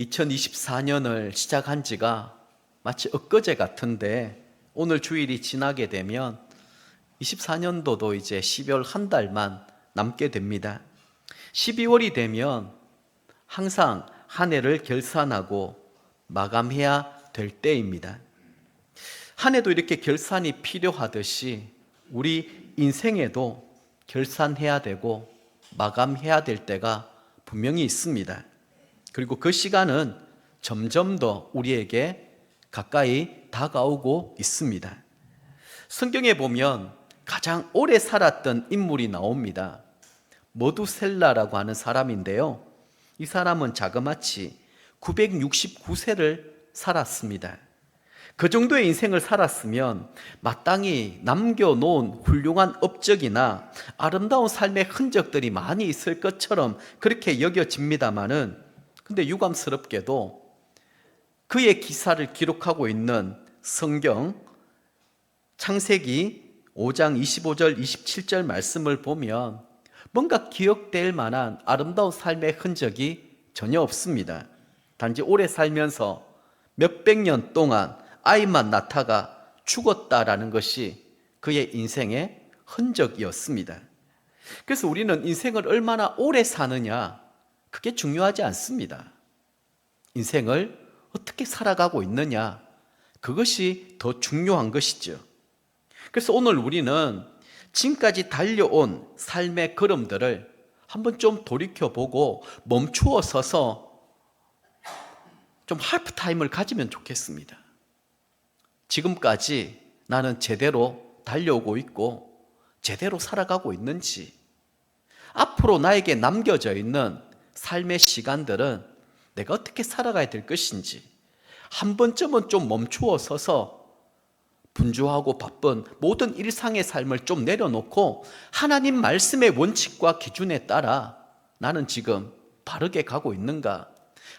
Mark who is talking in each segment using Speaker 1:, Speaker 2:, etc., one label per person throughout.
Speaker 1: 2024년을 시작한 지가 마치 엊그제 같은데 오늘 주일이 지나게 되면 24년도도 이제 12월 한 달만 남게 됩니다. 12월이 되면 항상 한 해를 결산하고 마감해야 될 때입니다. 한 해도 이렇게 결산이 필요하듯이 우리 인생에도 결산해야 되고 마감해야 될 때가 분명히 있습니다. 그리고 그 시간은 점점 더 우리에게 가까이 다가오고 있습니다. 성경에 보면 가장 오래 살았던 인물이 나옵니다. 머두셀라라고 하는 사람인데요. 이 사람은 자그마치 969세를 살았습니다. 그 정도의 인생을 살았으면 마땅히 남겨놓은 훌륭한 업적이나 아름다운 삶의 흔적들이 많이 있을 것처럼 그렇게 여겨집니다마는 근데 유감스럽게도 그의 기사를 기록하고 있는 성경 창세기 5장 25절 27절 말씀을 보면 뭔가 기억될 만한 아름다운 삶의 흔적이 전혀 없습니다. 단지 오래 살면서 몇백 년 동안 아이만 낳다가 죽었다라는 것이 그의 인생의 흔적이었습니다. 그래서 우리는 인생을 얼마나 오래 사느냐 그게 중요하지 않습니다. 인생을 어떻게 살아가고 있느냐 그것이 더 중요한 것이죠. 그래서 오늘 우리는 지금까지 달려온 삶의 걸음들을 한번 좀 돌이켜보고 멈추어 서서 좀 할프타임을 가지면 좋겠습니다. 지금까지 나는 제대로 달려오고 있고 제대로 살아가고 있는지, 앞으로 나에게 남겨져 있는 삶의 시간들은 내가 어떻게 살아가야 될 것인지 한 번쯤은 좀 멈추어 서서 분주하고 바쁜 모든 일상의 삶을 좀 내려놓고 하나님 말씀의 원칙과 기준에 따라 나는 지금 바르게 가고 있는가?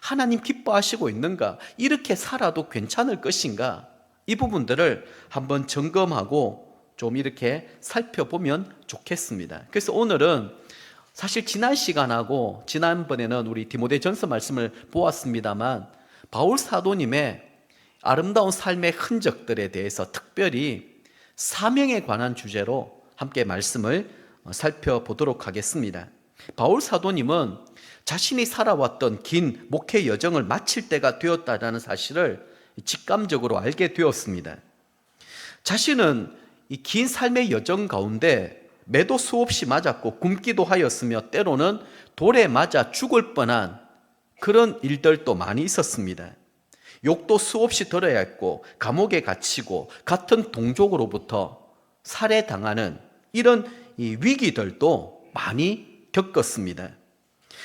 Speaker 1: 하나님 기뻐하시고 있는가? 이렇게 살아도 괜찮을 것인가? 이 부분들을 한번 점검하고 좀 이렇게 살펴보면 좋겠습니다. 그래서 오늘은 사실 지난 시간하고 지난번에는 우리 디모데전서 말씀을 보았습니다만 바울 사도님의 아름다운 삶의 흔적들에 대해서 특별히 사명에 관한 주제로 함께 말씀을 살펴보도록 하겠습니다. 바울 사도님은 자신이 살아왔던 긴 목회 여정을 마칠 때가 되었다는 사실을 직감적으로 알게 되었습니다. 자신은 이 긴 삶의 여정 가운데 매도 수없이 맞았고 굶기도 하였으며 때로는 돌에 맞아 죽을 뻔한 그런 일들도 많이 있었습니다. 욕도 수없이 들어야 했고 감옥에 갇히고 같은 동족으로부터 살해당하는 이런 위기들도 많이 겪었습니다.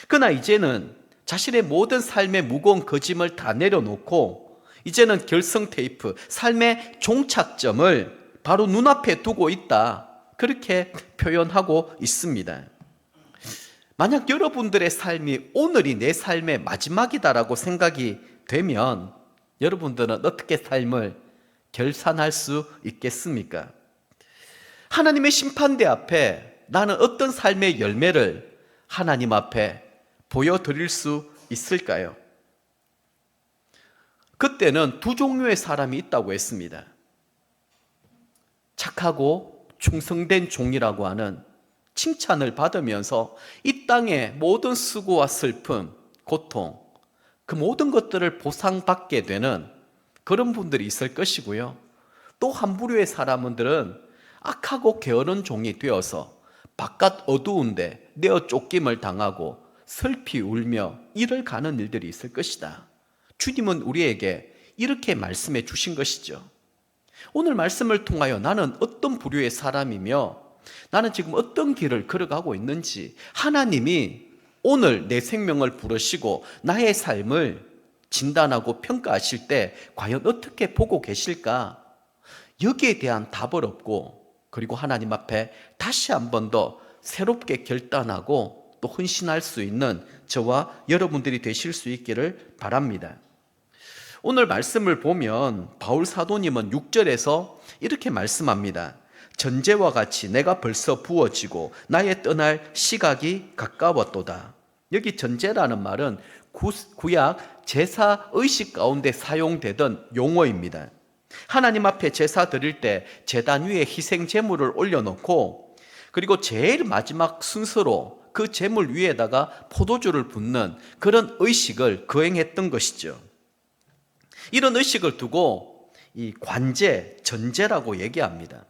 Speaker 1: 그러나 이제는 자신의 모든 삶의 무거운 거짐을 다 내려놓고 이제는 결성 테이프, 삶의 종착점을 바로 눈앞에 두고 있다. 그렇게 표현하고 있습니다. 만약 여러분들의 삶이 오늘이 내 삶의 마지막이다라고 생각이 되면 여러분들은 어떻게 삶을 결산할 수 있겠습니까? 하나님의 심판대 앞에 나는 어떤 삶의 열매를 하나님 앞에 보여드릴 수 있을까요? 그때는 두 종류의 사람이 있다고 했습니다. 착하고 충성된 종이라고 하는 칭찬을 받으면서 이 땅의 모든 수고와 슬픔, 고통, 그 모든 것들을 보상받게 되는 그런 분들이 있을 것이고요. 또 한 부류의 사람들은 악하고 게으른 종이 되어서 바깥 어두운데 내어 쫓김을 당하고 슬피 울며 이를 가는 일들이 있을 것이다. 주님은 우리에게 이렇게 말씀해 주신 것이죠. 오늘 말씀을 통하여 나는 어떤 부류의 사람이며 나는 지금 어떤 길을 걸어가고 있는지 하나님이 오늘 내 생명을 부르시고 나의 삶을 진단하고 평가하실 때 과연 어떻게 보고 계실까? 여기에 대한 답을 얻고 그리고 하나님 앞에 다시 한 번 더 새롭게 결단하고 또 헌신할 수 있는 저와 여러분들이 되실 수 있기를 바랍니다. 오늘 말씀을 보면 바울 사도님은 6절에서 이렇게 말씀합니다. 전제와 같이 내가 벌써 부어지고 나의 떠날 시각이 가까웠도다. 여기 전제라는 말은 구약 제사 의식 가운데 사용되던 용어입니다. 하나님 앞에 제사 드릴 때 제단 위에 희생 제물을 올려놓고 그리고 제일 마지막 순서로 그 제물 위에다가 포도주를 붓는 그런 의식을 거행했던 것이죠. 이런 의식을 두고 이 관제, 전제라고 얘기합니다.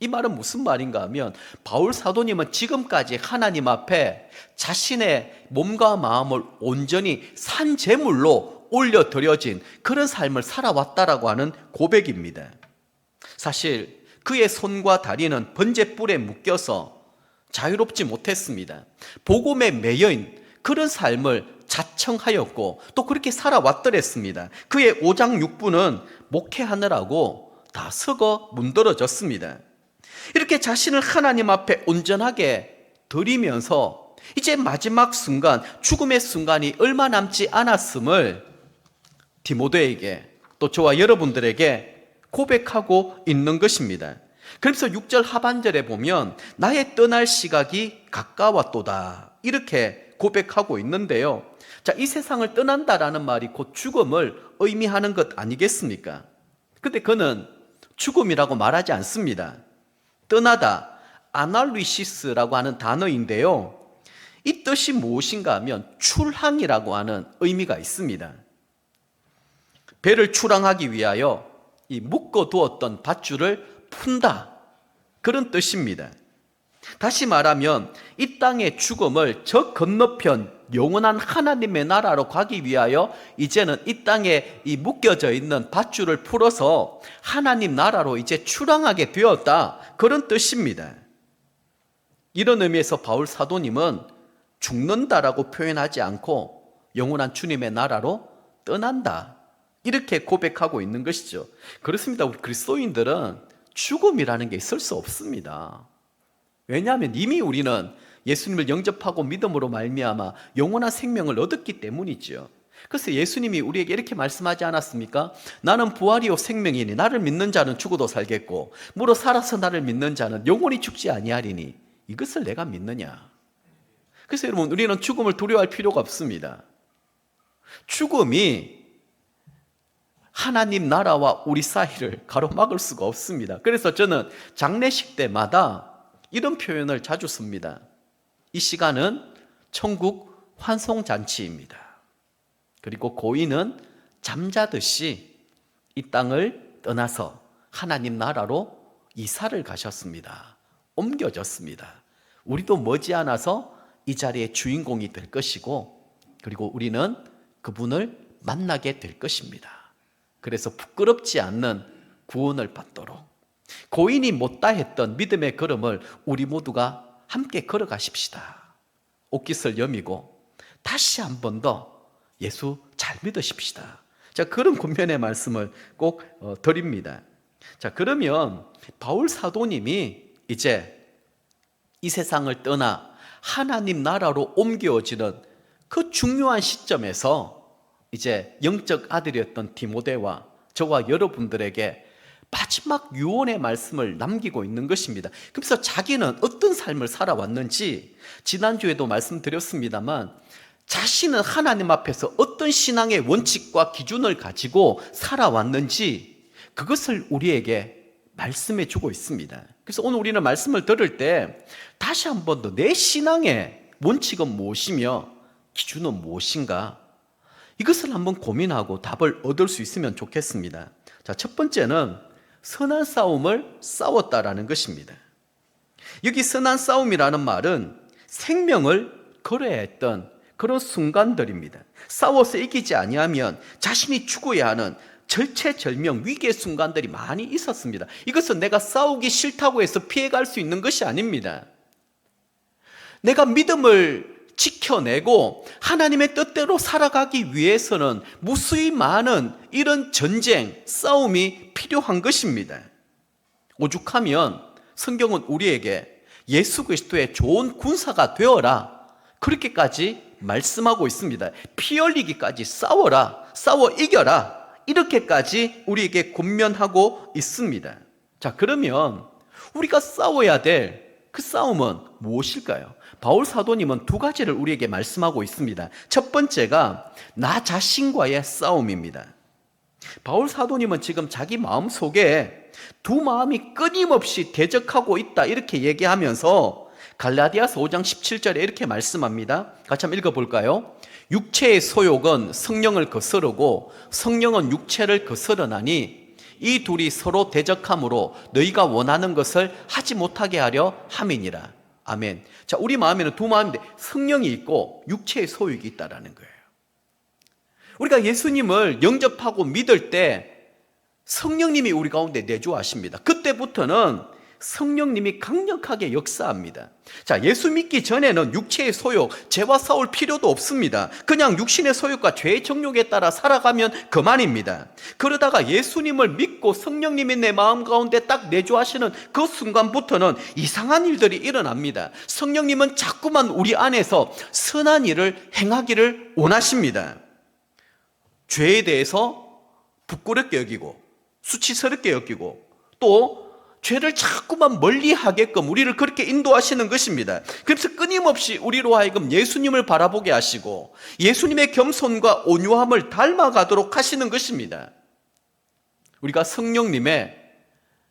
Speaker 1: 이 말은 무슨 말인가 하면 바울 사도님은 지금까지 하나님 앞에 자신의 몸과 마음을 온전히 산 제물로 올려드려진 그런 삶을 살아왔다라고 하는 고백입니다. 사실 그의 손과 다리는 번제불에 묶여서 자유롭지 못했습니다. 복음에 매여인 그런 삶을 자청하였고 또 그렇게 살아왔더랬습니다. 그의 오장육부는 목회하느라고 다 썩어 문드러졌습니다. 이렇게 자신을 하나님 앞에 온전하게 드리면서 이제 마지막 순간, 죽음의 순간이 얼마 남지 않았음을 디모데에게 또 저와 여러분들에게 고백하고 있는 것입니다. 그래서 6절 하반절에 보면 나의 떠날 시각이 가까웠도다 이렇게 고백하고 있는데요. 자, 이 세상을 떠난다라는 말이 곧 죽음을 의미하는 것 아니겠습니까? 근데 그는 죽음이라고 말하지 않습니다. 떠나다, 아날리시스라고 하는 단어인데요. 이 뜻이 무엇인가 하면 출항이라고 하는 의미가 있습니다. 배를 출항하기 위하여 이 묶어두었던 밧줄을 푼다, 그런 뜻입니다. 다시 말하면 이 땅의 죽음을 저 건너편 영원한 하나님의 나라로 가기 위하여 이제는 이 땅에 이 묶여져 있는 밧줄을 풀어서 하나님 나라로 이제 출항하게 되었다, 그런 뜻입니다. 이런 의미에서 바울 사도님은 죽는다라고 표현하지 않고 영원한 주님의 나라로 떠난다 이렇게 고백하고 있는 것이죠. 그렇습니다. 우리 그리스도인들은 죽음이라는 게 있을 수 없습니다. 왜냐하면 이미 우리는 예수님을 영접하고 믿음으로 말미암아 영원한 생명을 얻었기 때문이죠. 그래서 예수님이 우리에게 이렇게 말씀하지 않았습니까? 나는 부활이요 생명이니 나를 믿는 자는 죽어도 살겠고 무릇 살아서 나를 믿는 자는 영원히 죽지 아니하리니 이것을 내가 믿느냐. 그래서 여러분, 우리는 죽음을 두려워할 필요가 없습니다. 죽음이 하나님 나라와 우리 사이를 가로막을 수가 없습니다. 그래서 저는 장례식 때마다 이런 표현을 자주 씁니다. 이 시간은 천국 환송잔치입니다. 그리고 고인은 잠자듯이 이 땅을 떠나서 하나님 나라로 이사를 가셨습니다. 옮겨졌습니다. 우리도 머지않아서 이 자리의 주인공이 될 것이고 그리고 우리는 그분을 만나게 될 것입니다. 그래서 부끄럽지 않는 구원을 받도록 고인이 못다 했던 믿음의 걸음을 우리 모두가 함께 걸어가십시다. 옷깃을 여미고 다시 한 번 더 예수 잘 믿으십시다. 자, 그런 권면의 말씀을 꼭 드립니다. 자, 그러면 바울 사도님이 이제 이 세상을 떠나 하나님 나라로 옮겨지는 그 중요한 시점에서 이제 영적 아들이었던 디모데와 저와 여러분들에게 마지막 유언의 말씀을 남기고 있는 것입니다. 그래서 자기는 어떤 삶을 살아왔는지 지난주에도 말씀드렸습니다만 자신은 하나님 앞에서 어떤 신앙의 원칙과 기준을 가지고 살아왔는지 그것을 우리에게 말씀해 주고 있습니다. 그래서 오늘 우리는 말씀을 들을 때 다시 한 번 더 내 신앙의 원칙은 무엇이며 기준은 무엇인가, 이것을 한번 고민하고 답을 얻을 수 있으면 좋겠습니다. 자, 첫 번째는 선한 싸움을 싸웠다라는 것입니다. 여기 선한 싸움이라는 말은 생명을 걸어야 했던 그런 순간들입니다. 싸워서 이기지 아니하면 자신이 죽어야 하는 절체절명 위기의 순간들이 많이 있었습니다. 이것은 내가 싸우기 싫다고 해서 피해갈 수 있는 것이 아닙니다. 내가 믿음을 지켜내고 하나님의 뜻대로 살아가기 위해서는 무수히 많은 이런 전쟁, 싸움이 필요한 것입니다. 오죽하면 성경은 우리에게 예수 그리스도의 좋은 군사가 되어라 그렇게까지 말씀하고 있습니다. 피 흘리기까지 싸워라, 싸워 이겨라 이렇게까지 우리에게 권면하고 있습니다. 자, 그러면 우리가 싸워야 될 그 싸움은 무엇일까요? 바울 사도님은 두 가지를 우리에게 말씀하고 있습니다. 첫 번째가 나 자신과의 싸움입니다. 바울 사도님은 지금 자기 마음속에 두 마음이 끊임없이 대적하고 있다 이렇게 얘기하면서 갈라디아서 5장 17절에 이렇게 말씀합니다. 같이 한번 읽어볼까요? 육체의 소욕은 성령을 거스르고 성령은 육체를 거스르나니 이 둘이 서로 대적함으로 너희가 원하는 것을 하지 못하게 하려 함이니라. 아멘. 자, 우리 마음에는 두 마음인데 성령이 있고 육체의 소욕이 있다라는 거예요. 우리가 예수님을 영접하고 믿을 때 성령님이 우리 가운데 내주하십니다. 그때부터는 성령님이 강력하게 역사합니다. 자, 예수 믿기 전에는 육체의 소욕, 죄와 싸울 필요도 없습니다. 그냥 육신의 소욕과 죄의 정욕에 따라 살아가면 그만입니다. 그러다가 예수님을 믿고 성령님이 내 마음 가운데 딱 내주하시는 그 순간부터는 이상한 일들이 일어납니다. 성령님은 자꾸만 우리 안에서 선한 일을 행하기를 원하십니다. 죄에 대해서 부끄럽게 여기고 수치스럽게 여기고 또 죄를 자꾸만 멀리하게끔 우리를 그렇게 인도하시는 것입니다. 그래서 끊임없이 우리로 하여금 예수님을 바라보게 하시고 예수님의 겸손과 온유함을 닮아가도록 하시는 것입니다. 우리가 성령님의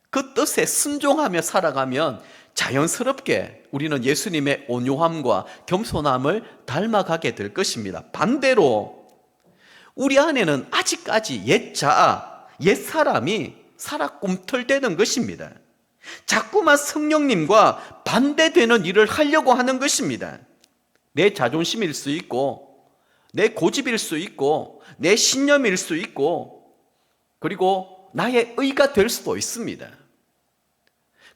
Speaker 1: 그 뜻에 순종하며 살아가면 자연스럽게 우리는 예수님의 온유함과 겸손함을 닮아가게 될 것입니다. 반대로 우리 안에는 아직까지 옛 자아, 옛 사람이 살아 꿈틀대는 것입니다. 자꾸만 성령님과 반대되는 일을 하려고 하는 것입니다. 내 자존심일 수 있고 내 고집일 수 있고 내 신념일 수 있고 그리고 나의 의가 될 수도 있습니다.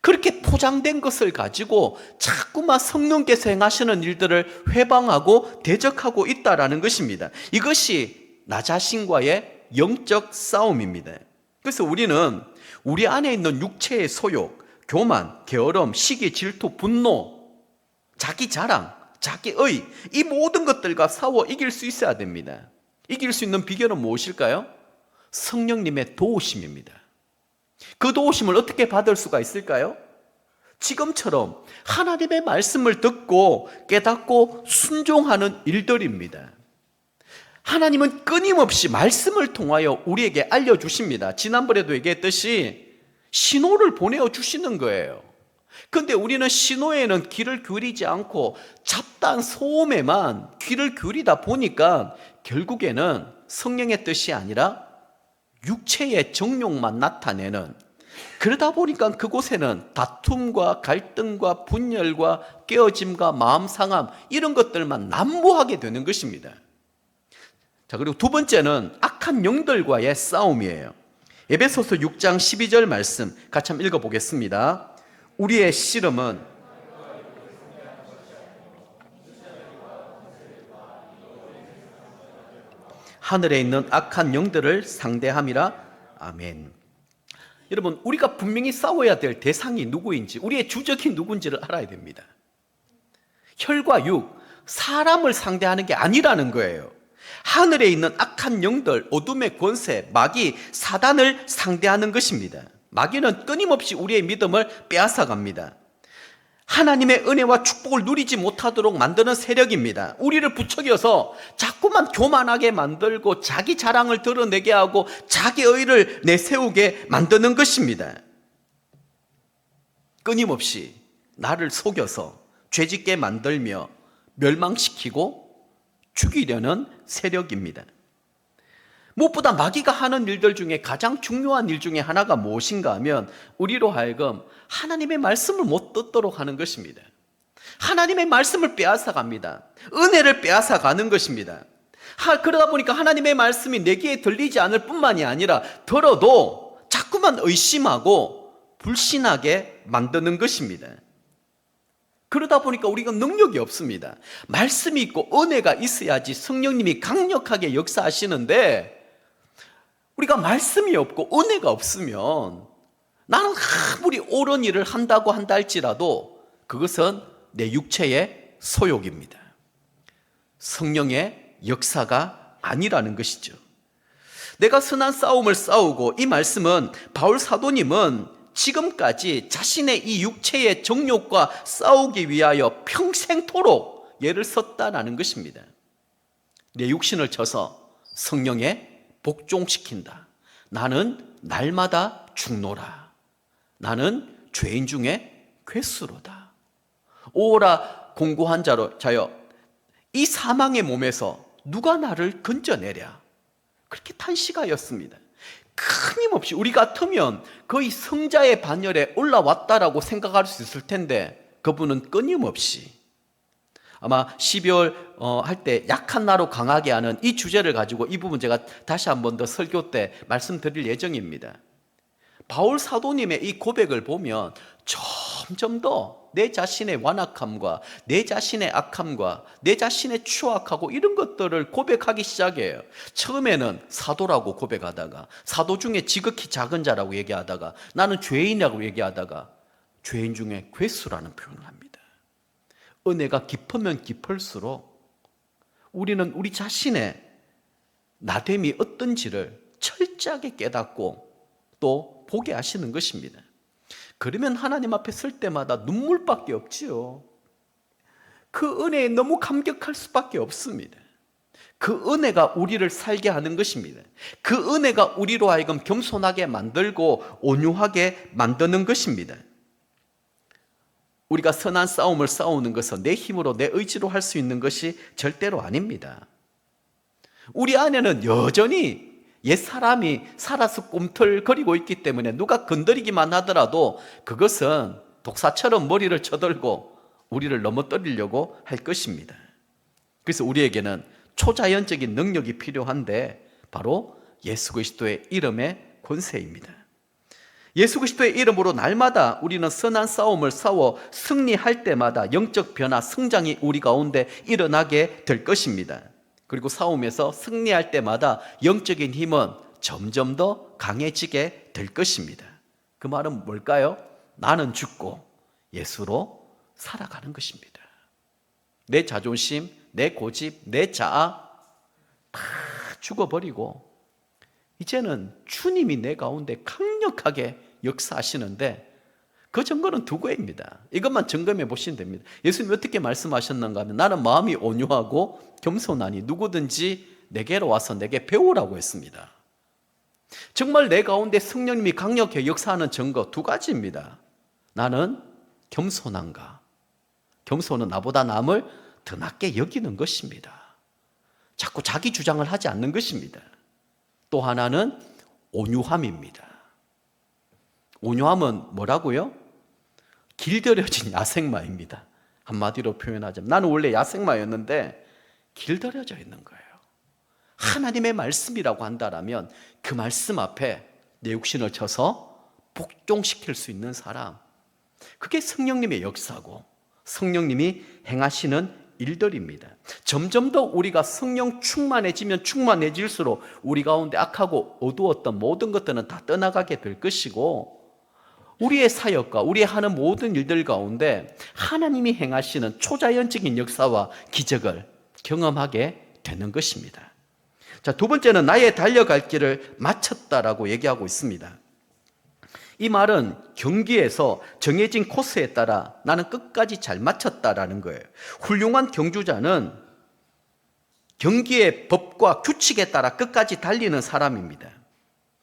Speaker 1: 그렇게 포장된 것을 가지고 자꾸만 성령께서 행하시는 일들을 회방하고 대적하고 있다라는 것입니다. 이것이 나 자신과의 영적 싸움입니다. 그래서 우리는 우리 안에 있는 육체의 소욕, 교만, 게으름, 시기, 질투, 분노, 자기 자랑, 자기의 이 모든 것들과 싸워 이길 수 있어야 됩니다. 이길 수 있는 비결은 무엇일까요? 성령님의 도우심입니다. 그 도우심을 어떻게 받을 수가 있을까요? 지금처럼 하나님의 말씀을 듣고 깨닫고 순종하는 일들입니다. 하나님은 끊임없이 말씀을 통하여 우리에게 알려주십니다. 지난번에도 얘기했듯이 신호를 보내주시는 거예요. 그런데 우리는 신호에는 귀를 기울이지 않고 잡다한 소음에만 귀를 기울이다 보니까 결국에는 성령의 뜻이 아니라 육체의 정욕만 나타내는, 그러다 보니까 그곳에는 다툼과 갈등과 분열과 깨어짐과 마음 상함 이런 것들만 난무하게 되는 것입니다. 자, 그리고 두 번째는 악한 영들과의 싸움이에요. 에베소서 6장 12절 말씀 같이 한번 읽어보겠습니다. 우리의 씨름은 하늘에 있는 악한 영들을 상대함이라. 아멘. 여러분, 우리가 분명히 싸워야 될 대상이 누구인지, 우리의 주적이 누군지를 알아야 됩니다. 혈과 육, 사람을 상대하는 게 아니라는 거예요. 하늘에 있는 악한 영들, 어둠의 권세, 마귀, 사단을 상대하는 것입니다. 마귀는 끊임없이 우리의 믿음을 빼앗아갑니다. 하나님의 은혜와 축복을 누리지 못하도록 만드는 세력입니다. 우리를 부추겨서 자꾸만 교만하게 만들고 자기 자랑을 드러내게 하고 자기 의를 내세우게 만드는 것입니다. 끊임없이 나를 속여서 죄짓게 만들며 멸망시키고 죽이려는 세력입니다. 무엇보다 마귀가 하는 일들 중에 가장 중요한 일 중에 하나가 무엇인가 하면 우리로 하여금 하나님의 말씀을 못 듣도록 하는 것입니다. 하나님의 말씀을 빼앗아갑니다. 은혜를 빼앗아가는 것입니다. 그러다 보니까 하나님의 말씀이 내 귀에 들리지 않을 뿐만이 아니라 들어도 자꾸만 의심하고 불신하게 만드는 것입니다. 그러다 보니까 우리가 능력이 없습니다. 말씀이 있고 은혜가 있어야지 성령님이 강력하게 역사하시는데 우리가 말씀이 없고 은혜가 없으면 나는 아무리 옳은 일을 한다고 한다 할지라도 그것은 내 육체의 소욕입니다. 성령의 역사가 아니라는 것이죠. 내가 선한 싸움을 싸우고, 이 말씀은 바울 사도님은 지금까지 자신의 이 육체의 정욕과 싸우기 위하여 평생토록 애를 썼다라는 것입니다. 내 육신을 쳐서 성령에 복종시킨다. 나는 날마다 죽노라. 나는 죄인 중에 괴수로다. 오라 공고한 자여, 이 사망의 몸에서 누가 나를 건져내랴. 그렇게 탄식하였습니다. 끊임없이 우리 같으면 거의 성자의 반열에 올라왔다라고 생각할 수 있을 텐데 그분은 끊임없이 아마 12월 할 때 약한 나로 강하게 하는 이 주제를 가지고 이 부분 제가 다시 한 번 더 설교 때 말씀드릴 예정입니다. 바울 사도님의 이 고백을 보면 점점 더 내 자신의 완악함과 내 자신의 악함과 내 자신의 추악하고 이런 것들을 고백하기 시작해요. 처음에는 사도라고 고백하다가 사도 중에 지극히 작은 자라고 얘기하다가 나는 죄인이라고 얘기하다가 죄인 중에 괴수라는 표현을 합니다. 은혜가 깊으면 깊을수록 우리는 우리 자신의 나됨이 어떤지를 철저하게 깨닫고 또 보게 하시는 것입니다. 그러면 하나님 앞에 설 때마다 눈물밖에 없지요. 그 은혜에 너무 감격할 수밖에 없습니다. 그 은혜가 우리를 살게 하는 것입니다. 그 은혜가 우리로 하여금 겸손하게 만들고 온유하게 만드는 것입니다. 우리가 선한 싸움을 싸우는 것은 내 힘으로 내 의지로 할 수 있는 것이 절대로 아닙니다. 우리 안에는 여전히 옛사람이 살아서 꿈틀거리고 있기 때문에 누가 건드리기만 하더라도 그것은 독사처럼 머리를 쳐들고 우리를 넘어뜨리려고 할 것입니다. 그래서 우리에게는 초자연적인 능력이 필요한데 바로 예수 그리스도의 이름의 권세입니다. 예수 그리스도의 이름으로 날마다 우리는 선한 싸움을 싸워 승리할 때마다 영적 변화, 성장이 우리 가운데 일어나게 될 것입니다. 그리고 싸움에서 승리할 때마다 영적인 힘은 점점 더 강해지게 될 것입니다. 그 말은 뭘까요? 나는 죽고 예수로 살아가는 것입니다. 내 자존심, 내 고집, 내 자아 다 죽어버리고 이제는 주님이 내 가운데 강력하게 역사하시는데 그 증거는 두 개입니다. 이것만 점검해 보시면 됩니다. 예수님이 어떻게 말씀하셨는가 하면 나는 마음이 온유하고 겸손하니 누구든지 내게로 와서 내게 배우라고 했습니다. 정말 내 가운데 성령님이 강력하게 역사하는 증거 두 가지입니다. 나는 겸손한가? 겸손은 나보다 남을 더 낮게 여기는 것입니다. 자꾸 자기 주장을 하지 않는 것입니다. 또 하나는 온유함입니다. 온유함은 뭐라고요? 길들여진 야생마입니다. 한마디로 표현하자면 나는 원래 야생마였는데 길들여져 있는 거예요. 하나님의 말씀이라고 한다면 그 말씀 앞에 내 육신을 쳐서 복종시킬 수 있는 사람, 그게 성령님의 역사고 성령님이 행하시는 일들입니다. 점점 더 우리가 성령 충만해지면 충만해질수록 우리 가운데 악하고 어두웠던 모든 것들은 다 떠나가게 될 것이고 우리의 사역과 우리의 하는 모든 일들 가운데 하나님이 행하시는 초자연적인 역사와 기적을 경험하게 되는 것입니다. 자, 두 번째는 나의 달려갈 길을 마쳤다라고 얘기하고 있습니다. 이 말은 경기에서 정해진 코스에 따라 나는 끝까지 잘 마쳤다라는 거예요. 훌륭한 경주자는 경기의 법과 규칙에 따라 끝까지 달리는 사람입니다.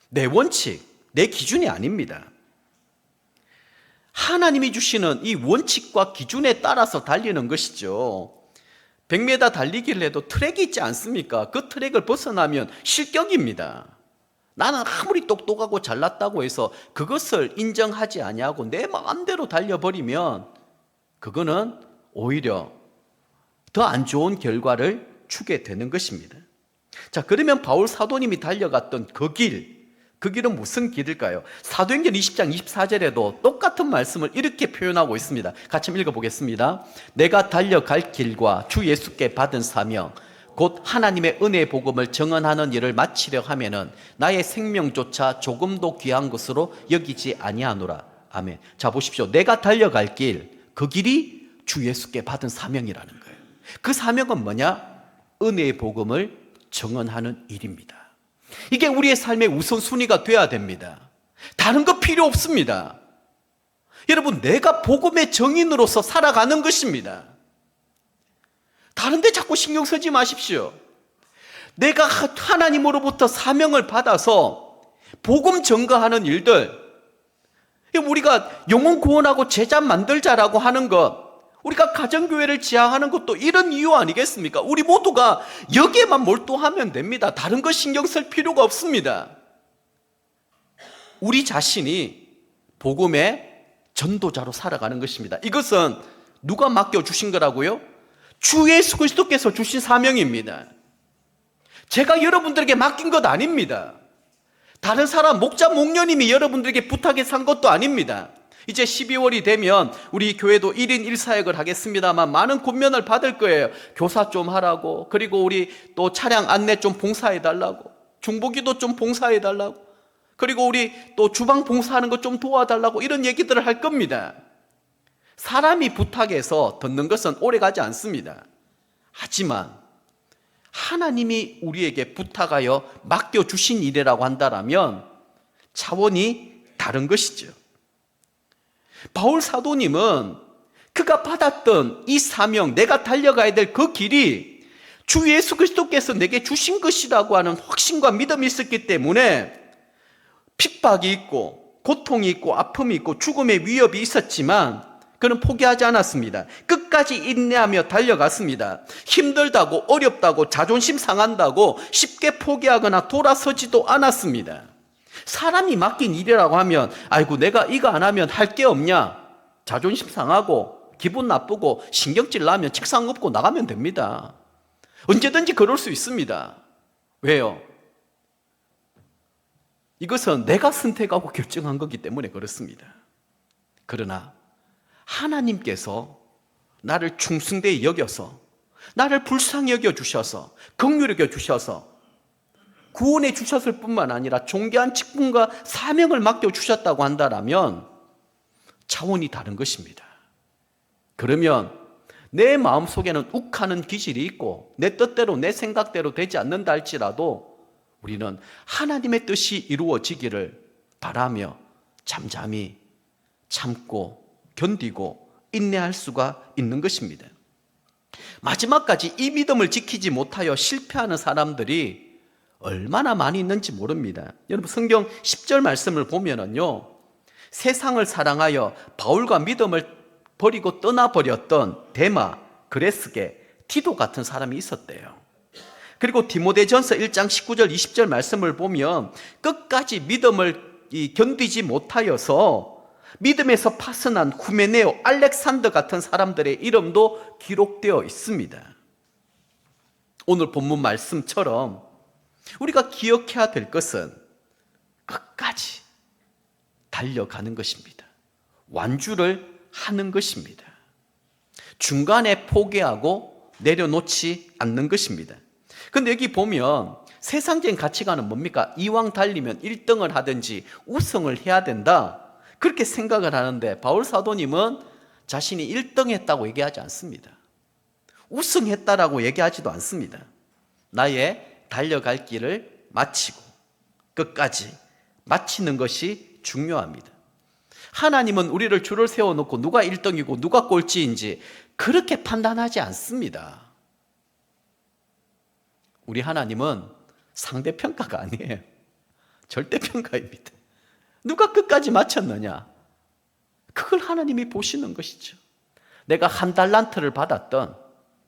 Speaker 1: 내 원칙, 내 기준이 아닙니다. 하나님이 주시는 이 원칙과 기준에 따라서 달리는 것이죠. 100m 달리기를 해도 트랙이 있지 않습니까? 그 트랙을 벗어나면 실격입니다. 나는 아무리 똑똑하고 잘났다고 해서 그것을 인정하지 아니하고 내 마음대로 달려버리면 그거는 오히려 더 안 좋은 결과를 주게 되는 것입니다. 자, 그러면 바울 사도님이 달려갔던 그 길은 무슨 길일까요? 사도행전 20장 24절에도 똑같은 말씀을 이렇게 표현하고 있습니다. 같이 읽어보겠습니다. 내가 달려갈 길과 주 예수께 받은 사명 곧 하나님의 은혜의 복음을 증언하는 일을 마치려 하면은 나의 생명조차 조금도 귀한 것으로 여기지 아니하노라. 아멘. 자, 보십시오. 내가 달려갈 길, 그 길이 주 예수께 받은 사명이라는 거예요. 그 사명은 뭐냐? 은혜의 복음을 증언하는 일입니다. 이게 우리의 삶의 우선순위가 돼야 됩니다. 다른 거 필요 없습니다. 여러분, 내가 복음의 증인으로서 살아가는 것입니다. 다른 데 자꾸 신경 쓰지 마십시오. 내가 하나님으로부터 사명을 받아서 복음 전가하는 일들, 우리가 영혼 구원하고 제자 만들자라고 하는 것, 우리가 가정교회를 지향하는 것도 이런 이유 아니겠습니까? 우리 모두가 여기에만 몰두하면 됩니다. 다른 거 신경 쓸 필요가 없습니다. 우리 자신이 복음의 전도자로 살아가는 것입니다. 이것은 누가 맡겨주신 거라고요? 주 예수 그리스도께서 주신 사명입니다. 제가 여러분들에게 맡긴 것 아닙니다. 다른 사람, 목자, 목녀님이 여러분들에게 부탁해서 한 것도 아닙니다. 이제 12월이 되면 우리 교회도 1인 1사역을 하겠습니다만 많은 권면을 받을 거예요. 교사 좀 하라고, 그리고 우리 또 차량 안내 좀 봉사해달라고, 중보기도 좀 봉사해달라고, 그리고 우리 또 주방 봉사하는 것 좀 도와달라고, 이런 얘기들을 할 겁니다. 사람이 부탁해서 듣는 것은 오래가지 않습니다. 하지만 하나님이 우리에게 부탁하여 맡겨주신 일이라고 한다면 차원이 다른 것이죠. 바울 사도님은 그가 받았던 이 사명, 내가 달려가야 될 그 길이 주 예수 그리스도께서 내게 주신 것이라고 하는 확신과 믿음이 있었기 때문에 핍박이 있고 고통이 있고 아픔이 있고 죽음의 위협이 있었지만 그는 포기하지 않았습니다. 끝까지 인내하며 달려갔습니다. 힘들다고, 어렵다고, 자존심 상한다고 쉽게 포기하거나 돌아서지도 않았습니다. 사람이 맡긴 일이라고 하면 아이고 내가 이거 안 하면 할 게 없냐, 자존심 상하고 기분 나쁘고 신경질 나면 책상 엎고 나가면 됩니다. 언제든지 그럴 수 있습니다. 왜요? 이것은 내가 선택하고 결정한 거기 때문에 그렇습니다. 그러나 하나님께서 나를 충성되이 여겨서, 나를 불쌍히 여겨주셔서, 긍휼히 여겨주셔서 구원해 주셨을 뿐만 아니라 존귀한 직분과 사명을 맡겨주셨다고 한다면 차원이 다른 것입니다. 그러면 내 마음속에는 욱하는 기질이 있고 내 뜻대로 내 생각대로 되지 않는다 할지라도 우리는 하나님의 뜻이 이루어지기를 바라며 잠잠히 참고 견디고 인내할 수가 있는 것입니다. 마지막까지 이 믿음을 지키지 못하여 실패하는 사람들이 얼마나 많이 있는지 모릅니다. 여러분 성경 10절 말씀을 보면은요, 세상을 사랑하여 바울과 믿음을 버리고 떠나버렸던 데마, 그레스게, 티도 같은 사람이 있었대요. 그리고 디모데전서 1장 19절 20절 말씀을 보면 끝까지 믿음을 견디지 못하여서 믿음에서 파선한 후메네오, 알렉산더 같은 사람들의 이름도 기록되어 있습니다. 오늘 본문 말씀처럼 우리가 기억해야 될 것은 끝까지 달려가는 것입니다. 완주를 하는 것입니다. 중간에 포기하고 내려놓지 않는 것입니다. 근데 여기 보면 세상적인 가치관은 뭡니까? 이왕 달리면 1등을 하든지 우승을 해야 된다, 그렇게 생각을 하는데 바울 사도님은 자신이 1등 했다고 얘기하지 않습니다. 우승했다라고 얘기하지도 않습니다. 나의 달려갈 길을 마치고 끝까지 마치는 것이 중요합니다. 하나님은 우리를 줄을 세워놓고 누가 1등이고 누가 꼴찌인지 그렇게 판단하지 않습니다. 우리 하나님은 상대평가가 아니에요. 절대평가입니다. 누가 끝까지 마쳤느냐, 그걸 하나님이 보시는 것이죠. 내가 1달란트를 받았던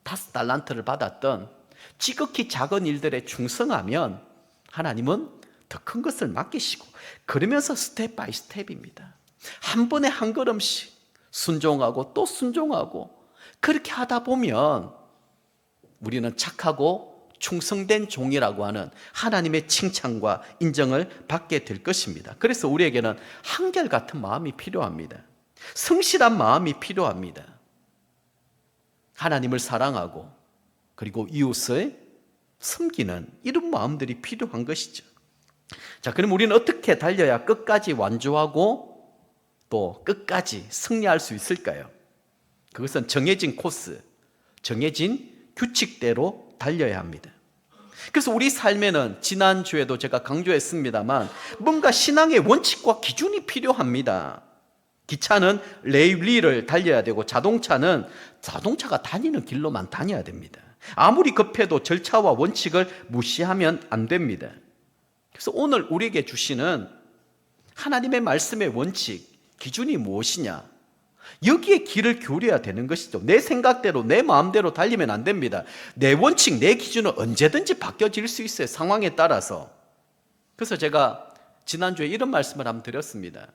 Speaker 1: 5달란트를 받았던 지극히 작은 일들에 충성하면 하나님은 더 큰 것을 맡기시고, 그러면서 스텝 바이 스텝입니다. 한 번에 한 걸음씩 순종하고 또 순종하고, 그렇게 하다 보면 우리는 착하고 충성된 종이라고 하는 하나님의 칭찬과 인정을 받게 될 것입니다. 그래서 우리에게는 한결같은 마음이 필요합니다. 성실한 마음이 필요합니다. 하나님을 사랑하고 그리고 이웃을 섬기는 이런 마음들이 필요한 것이죠. 자, 그럼 우리는 어떻게 달려야 끝까지 완주하고 또 끝까지 승리할 수 있을까요? 그것은 정해진 코스, 정해진 규칙대로 달려야 합니다. 그래서 우리 삶에는 지난주에도 제가 강조했습니다만 뭔가 신앙의 원칙과 기준이 필요합니다. 기차는 레일을 달려야 되고 자동차가 다니는 길로만 다녀야 됩니다. 아무리 급해도 절차와 원칙을 무시하면 안 됩니다. 그래서 오늘 우리에게 주시는 하나님의 말씀의 원칙, 기준이 무엇이냐? 여기에 길을 기울여야 되는 것이죠. 내 생각대로, 내 마음대로 달리면 안 됩니다. 내 원칙, 내 기준은 언제든지 바뀌어질 수 있어요. 상황에 따라서. 그래서 제가 지난주에 이런 말씀을 한번 드렸습니다.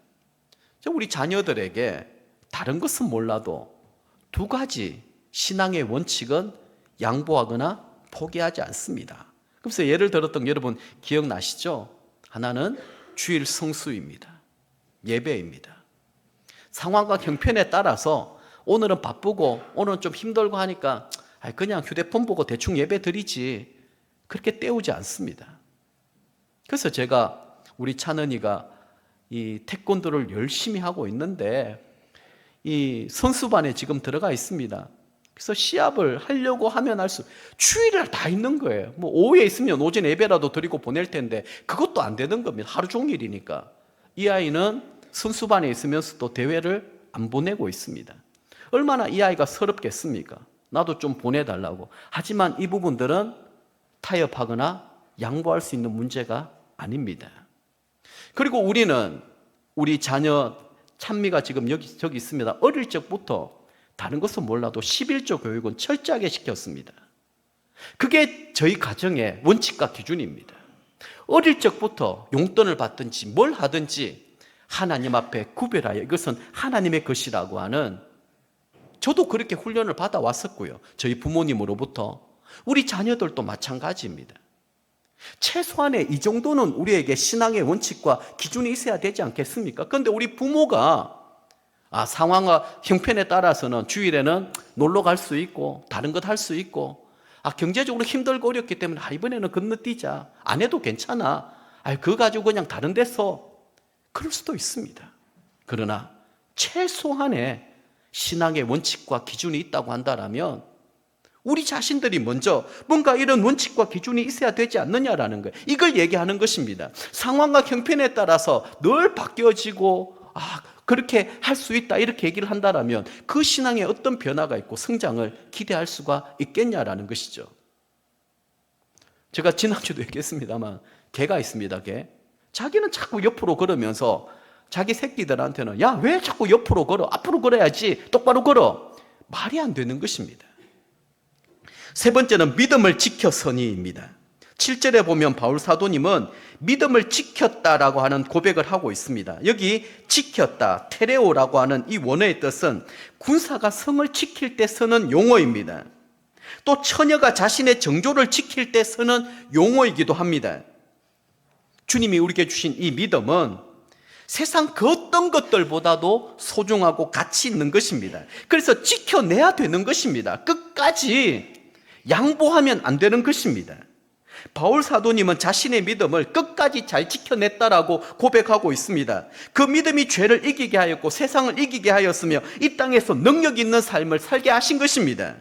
Speaker 1: 우리 자녀들에게 다른 것은 몰라도 두 가지 신앙의 원칙은 양보하거나 포기하지 않습니다. 그래서 예를 들었던 거 여러분 기억나시죠? 하나는 주일 성수입니다. 예배입니다. 상황과 형편에 따라서 오늘은 바쁘고 오늘은 좀 힘들고 하니까 그냥 휴대폰 보고 대충 예배 드리지, 그렇게 때우지 않습니다. 그래서 제가 우리 찬은이가 이 태권도를 열심히 하고 있는데 이 선수반에 지금 들어가 있습니다. 그래서 시합을 하려고 하면 주일을 다 있는 거예요. 뭐 오후에 있으면 오전 예배라도 드리고 보낼 텐데 그것도 안 되는 겁니다. 하루 종일이니까. 이 아이는 선수반에 있으면서도 대회를 안 보내고 있습니다. 얼마나 이 아이가 서럽겠습니까? 나도 좀 보내달라고. 하지만 이 부분들은 타협하거나 양보할 수 있는 문제가 아닙니다. 그리고 우리는 우리 자녀 찬미가 지금 저기 있습니다. 어릴 적부터 다른 것은 몰라도 11조 교육은 철저하게 시켰습니다. 그게 저희 가정의 원칙과 기준입니다. 어릴 적부터 용돈을 받든지 뭘 하든지 하나님 앞에 구별하여 이것은 하나님의 것이라고 하는, 저도 그렇게 훈련을 받아왔었고요. 저희 부모님으로부터. 우리 자녀들도 마찬가지입니다. 최소한의 이 정도는 우리에게 신앙의 원칙과 기준이 있어야 되지 않겠습니까? 그런데 우리 부모가 상황과 형편에 따라서는 주일에는 놀러 갈 수 있고 다른 것 할 수 있고, 경제적으로 힘들고 어렵기 때문에 이번에는 건너뛰자, 안 해도 괜찮아, 그거 가지고 그냥 다른 데서, 그럴 수도 있습니다. 그러나 최소한의 신앙의 원칙과 기준이 있다고 한다면 우리 자신들이 먼저 뭔가 이런 원칙과 기준이 있어야 되지 않느냐라는 거예요. 이걸 얘기하는 것입니다. 상황과 형편에 따라서 늘 바뀌어지고 그렇게 할 수 있다 이렇게 얘기를 한다면 그 신앙에 어떤 변화가 있고 성장을 기대할 수가 있겠냐라는 것이죠. 제가 지난주도 얘기했습니다만 개가 있습니다. 개. 자기는 자꾸 옆으로 걸으면서 자기 새끼들한테는 야, 왜 자꾸 옆으로 걸어? 앞으로 걸어야지, 똑바로 걸어. 말이 안 되는 것입니다. 세 번째는 믿음을 지켜서니입니다. 7절에 보면 바울 사도님은 믿음을 지켰다라고 하는 고백을 하고 있습니다. 여기 지켰다, 테레오라고 하는 이 원어의 뜻은 군사가 성을 지킬 때 쓰는 용어입니다. 또 처녀가 자신의 정조를 지킬 때 쓰는 용어이기도 합니다. 주님이 우리에게 주신 이 믿음은 세상 그 어떤 것들보다도 소중하고 가치 있는 것입니다. 그래서 지켜내야 되는 것입니다. 끝까지 양보하면 안 되는 것입니다. 바울 사도님은 자신의 믿음을 끝까지 잘 지켜냈다라고 고백하고 있습니다. 그 믿음이 죄를 이기게 하였고 세상을 이기게 하였으며 이 땅에서 능력 있는 삶을 살게 하신 것입니다.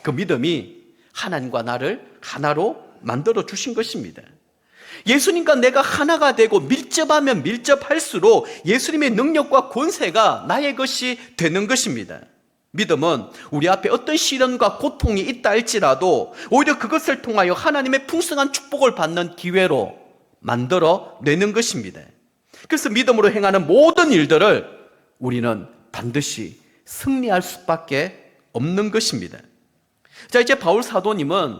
Speaker 1: 그 믿음이 하나님과 나를 하나로 만들어 주신 것입니다. 예수님과 내가 하나가 되고 밀접하면 밀접할수록 예수님의 능력과 권세가 나의 것이 되는 것입니다. 믿음은 우리 앞에 어떤 시련과 고통이 있다 할지라도 오히려 그것을 통하여 하나님의 풍성한 축복을 받는 기회로 만들어 내는 것입니다. 그래서 믿음으로 행하는 모든 일들을 우리는 반드시 승리할 수밖에 없는 것입니다. 자, 이제 바울 사도님은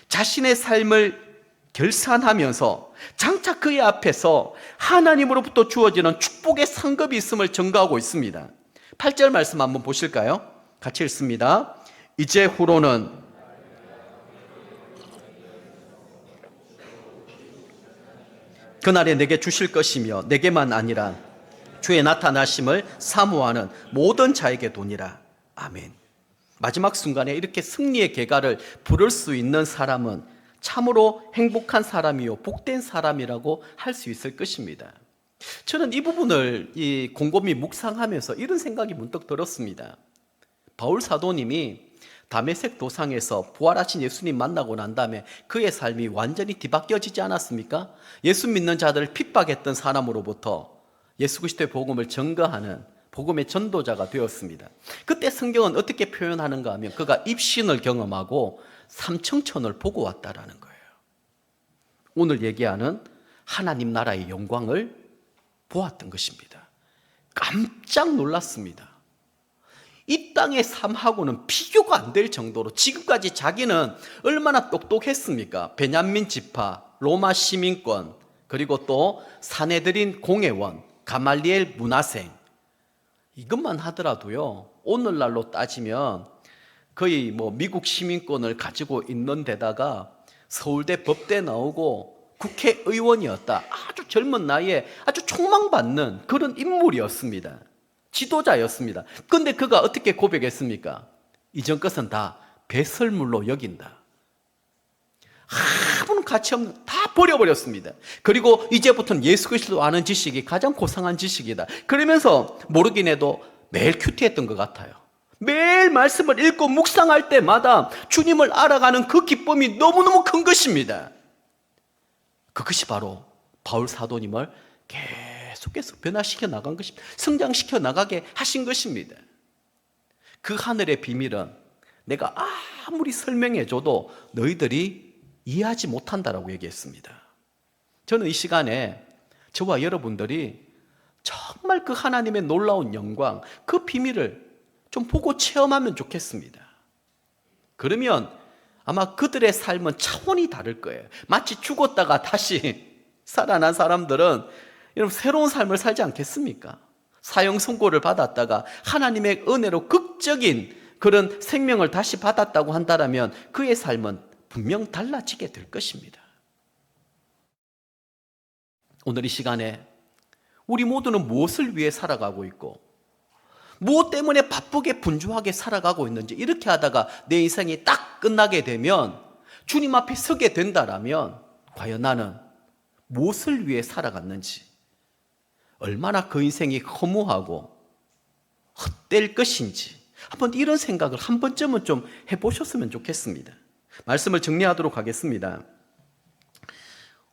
Speaker 1: 자신의 삶을 결산하면서 장차 그의 앞에서 하나님으로부터 주어지는 축복의 상급이 있음을 증거하고 있습니다. 8절 말씀 한번 보실까요? 같이 읽습니다. 이제 후로는 그날에 내게 주실 것이며 내게만 아니라 주의 나타나심을 사모하는 모든 자에게 도니라. 아멘. 마지막 순간에 이렇게 승리의 계가를 부를 수 있는 사람은 참으로 행복한 사람이요 복된 사람이라고 할 수 있을 것입니다. 저는 이 부분을 곰곰이 묵상하면서 이런 생각이 문득 들었습니다. 바울 사도님이 다메섹 도상에서 부활하신 예수님 만나고 난 다음에 그의 삶이 완전히 뒤바뀌어지지 않았습니까? 예수 믿는 자들을 핍박했던 사람으로부터 예수 그리스도의 복음을 증거하는 복음의 전도자가 되었습니다. 그때 성경은 어떻게 표현하는가 하면 그가 입신을 경험하고 삼청천을 보고 왔다라는 거예요. 오늘 얘기하는 하나님 나라의 영광을 보았던 것입니다. 깜짝 놀랐습니다. 이 땅의 삶하고는 비교가 안 될 정도로 지금까지 자기는 얼마나 똑똑했습니까? 베냐민 지파, 로마 시민권, 그리고 또 사내들인 공회원, 가말리엘 문화생, 이것만 하더라도요, 오늘날로 따지면 거의 미국 시민권을 가지고 있는 데다가 서울대 법대 나오고 국회의원이었다. 아주 젊은 나이에 아주 촉망받는 그런 인물이었습니다. 지도자였습니다. 그런데 그가 어떻게 고백했습니까? 이전 것은 다 배설물로 여긴다. 아무런 가치 없는, 다 버려버렸습니다. 그리고 이제부터는 예수 그리스도 아는 지식이 가장 고상한 지식이다. 그러면서 모르긴 해도 매일 큐티했던 것 같아요. 매일 말씀을 읽고 묵상할 때마다 주님을 알아가는 그 기쁨이 너무너무 큰 것입니다. 그것이 바로 바울 사도님을 계속해서 변화시켜 나간 것입니다. 성장시켜 나가게 하신 것입니다. 그 하늘의 비밀은 내가 아무리 설명해줘도 너희들이 이해하지 못한다라고 얘기했습니다. 저는 이 시간에 저와 여러분들이 정말 그 하나님의 놀라운 영광, 그 비밀을 좀 보고 체험하면 좋겠습니다. 그러면 아마 그들의 삶은 차원이 다를 거예요. 마치 죽었다가 다시 살아난 사람들은 여러분 새로운 삶을 살지 않겠습니까? 사형 선고를 받았다가 하나님의 은혜로 극적인 그런 생명을 다시 받았다고 한다면 그의 삶은 분명 달라지게 될 것입니다. 오늘 이 시간에 우리 모두는 무엇을 위해 살아가고 있고 무엇 때문에 바쁘게 분주하게 살아가고 있는지, 이렇게 하다가 내 인생이 딱 끝나게 되면 주님 앞에 서게 된다라면 과연 나는 무엇을 위해 살아갔는지, 얼마나 그 인생이 허무하고 헛될 것인지 한번 이런 생각을 한 번쯤은 좀 해보셨으면 좋겠습니다. 말씀을 정리하도록 하겠습니다.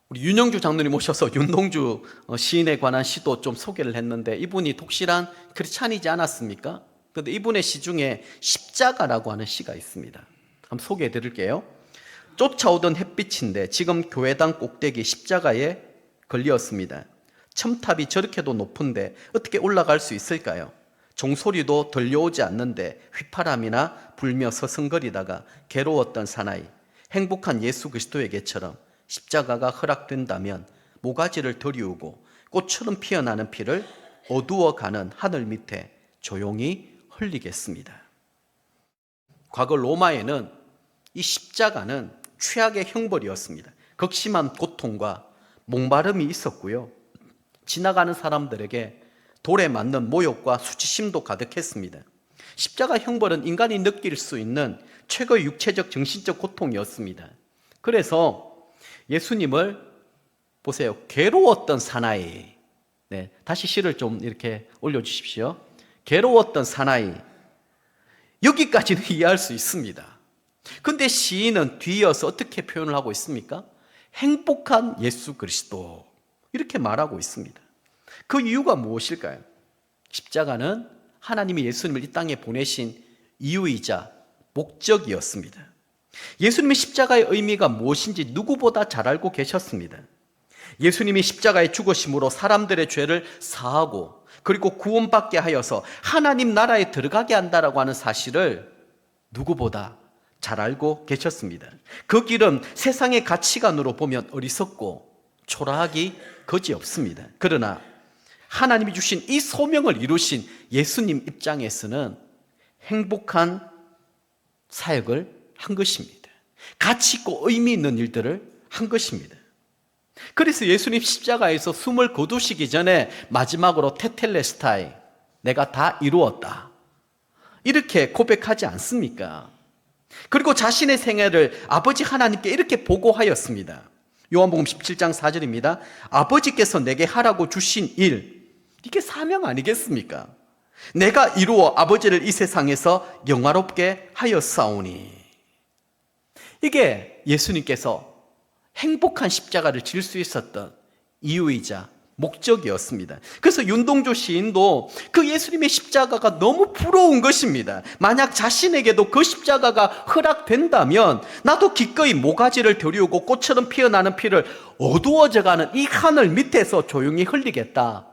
Speaker 1: 우리 윤영주 장로님 모셔서 윤동주 시인에 관한 시도 좀 소개를 했는데, 이분이 독실한 크리스찬이지 않았습니까? 그런데 이분의 시 중에 십자가라고 하는 시가 있습니다. 한번 소개해 드릴게요. 쫓아오던 햇빛인데 지금 교회당 꼭대기 십자가에 걸렸습니다. 첨탑이 저렇게도 높은데 어떻게 올라갈 수 있을까요? 종소리도 들려오지 않는데 휘파람이나 불며 서성거리다가 괴로웠던 사나이, 행복한 예수 그리스도에게처럼 십자가가 허락된다면 모가지를 들이우고 꽃처럼 피어나는 피를 어두워가는 하늘 밑에 조용히 흘리겠습니다. 과거 로마에는 이 십자가는 최악의 형벌이었습니다. 극심한 고통과 목마름이 있었고요, 지나가는 사람들에게 돌에 맞는 모욕과 수치심도 가득했습니다. 십자가 형벌은 인간이 느낄 수 있는 최고의 육체적 정신적 고통이었습니다. 그래서 예수님을 보세요. 괴로웠던 사나이. 네, 다시 시를 좀 이렇게 올려주십시오. 괴로웠던 사나이. 여기까지는 이해할 수 있습니다. 근데 시인은 뒤이어서 어떻게 표현을 하고 있습니까? 행복한 예수 그리스도, 이렇게 말하고 있습니다. 그 이유가 무엇일까요? 십자가는 하나님이 예수님을 이 땅에 보내신 이유이자 목적이었습니다. 예수님의 십자가의 의미가 무엇인지 누구보다 잘 알고 계셨습니다. 예수님이 십자가에 죽으심으로 사람들의 죄를 사하고 그리고 구원받게 하여서 하나님 나라에 들어가게 한다라고 하는 사실을 누구보다 잘 알고 계셨습니다. 그 길은 세상의 가치관으로 보면 어리석고 초라하기 거지없습니다. 그러나 하나님이 주신 이 소명을 이루신 예수님 입장에서는 행복한 사역을 한 것입니다. 가치 있고 의미 있는 일들을 한 것입니다. 그래서 예수님 십자가에서 숨을 거두시기 전에 마지막으로 테텔레스타이, 내가 다 이루었다, 이렇게 고백하지 않습니까? 그리고 자신의 생애를 아버지 하나님께 이렇게 보고하였습니다. 요한복음 17장 4절입니다. 아버지께서 내게 하라고 주신 일, 이게 사명 아니겠습니까? 내가 이루어 아버지를 이 세상에서 영화롭게 하였사오니. 이게 예수님께서 행복한 십자가를 질 수 있었던 이유이자 목적이었습니다. 그래서 윤동주 시인도 그 예수님의 십자가가 너무 부러운 것입니다. 만약 자신에게도 그 십자가가 허락된다면 나도 기꺼이 모가지를 들이우고 꽃처럼 피어나는 피를 어두워져가는 이 하늘 밑에서 조용히 흘리겠다.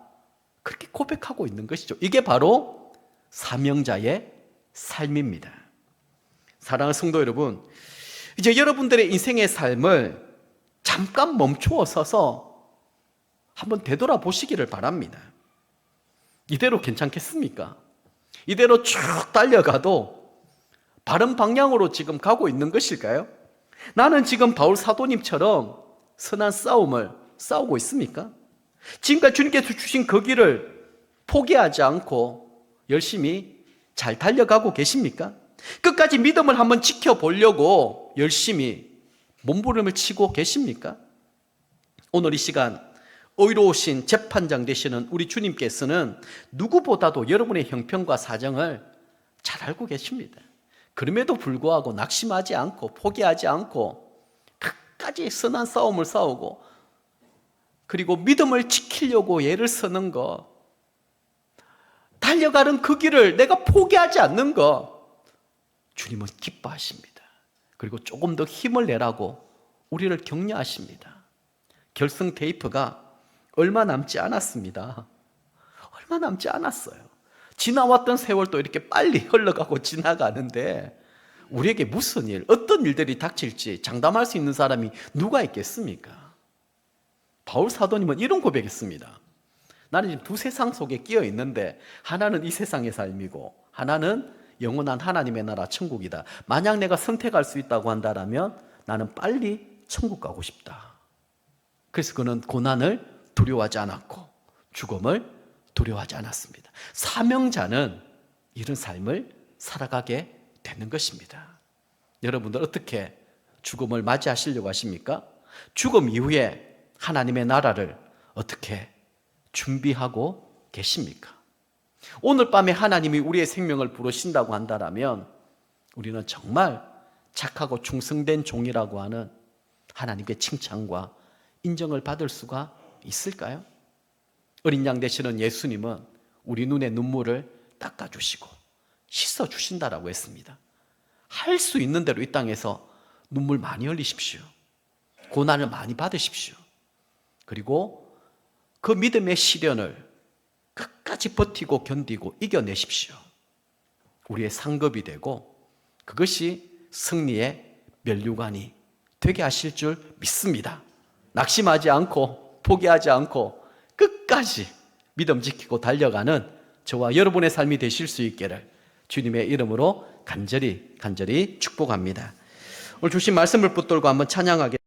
Speaker 1: 그렇게 고백하고 있는 것이죠. 이게 바로 사명자의 삶입니다. 사랑하는 성도 여러분, 이제 여러분들의 인생의 삶을 잠깐 멈추어 서서 한번 되돌아보시기를 바랍니다. 이대로 괜찮겠습니까? 이대로 쭉 달려가도 바른 방향으로 지금 가고 있는 것일까요? 나는 지금 바울 사도님처럼 선한 싸움을 싸우고 있습니까? 지금까지 주님께서 주신 그 길을 포기하지 않고 열심히 잘 달려가고 계십니까? 끝까지 믿음을 한번 지켜보려고 열심히 몸부림을 치고 계십니까? 오늘 이 시간 의로우신 재판장 되시는 우리 주님께서는 누구보다도 여러분의 형편과 사정을 잘 알고 계십니다. 그럼에도 불구하고 낙심하지 않고 포기하지 않고 끝까지 선한 싸움을 싸우고 그리고 믿음을 지키려고 애를 쓰는 것, 달려가는 그 길을 내가 포기하지 않는 것, 주님은 기뻐하십니다. 그리고 조금 더 힘을 내라고 우리를 격려하십니다. 결승 테이프가 얼마 남지 않았습니다. 얼마 남지 않았어요. 지나왔던 세월도 이렇게 빨리 흘러가고 지나가는데 우리에게 무슨 일, 어떤 일들이 닥칠지 장담할 수 있는 사람이 누가 있겠습니까? 바울 사도님은 이런 고백했습니다. 나는 지금 두 세상 속에 끼어 있는데 하나는 이 세상의 삶이고 하나는 영원한 하나님의 나라 천국이다. 만약 내가 선택할 수 있다고 한다면 나는 빨리 천국 가고 싶다. 그래서 그는 고난을 두려워하지 않았고 죽음을 두려워하지 않았습니다. 사명자는 이런 삶을 살아가게 되는 것입니다. 여러분들 어떻게 죽음을 맞이하시려고 하십니까? 죽음 이후에 하나님의 나라를 어떻게 준비하고 계십니까? 오늘 밤에 하나님이 우리의 생명을 부르신다고 한다면 우리는 정말 착하고 충성된 종이라고 하는 하나님께 칭찬과 인정을 받을 수가 있을까요? 어린 양 되시는 예수님은 우리 눈의 눈물을 닦아주시고 씻어주신다라고 했습니다. 할 수 있는 대로 이 땅에서 눈물 많이 흘리십시오. 고난을 많이 받으십시오. 그리고 그 믿음의 시련을 끝까지 버티고 견디고 이겨내십시오. 우리의 상급이 되고 그것이 승리의 면류관이 되게 하실 줄 믿습니다. 낙심하지 않고 포기하지 않고 끝까지 믿음 지키고 달려가는 저와 여러분의 삶이 되실 수 있기를 주님의 이름으로 간절히 축복합니다. 오늘 주신 말씀을 붙들고 한번 찬양하겠습니다.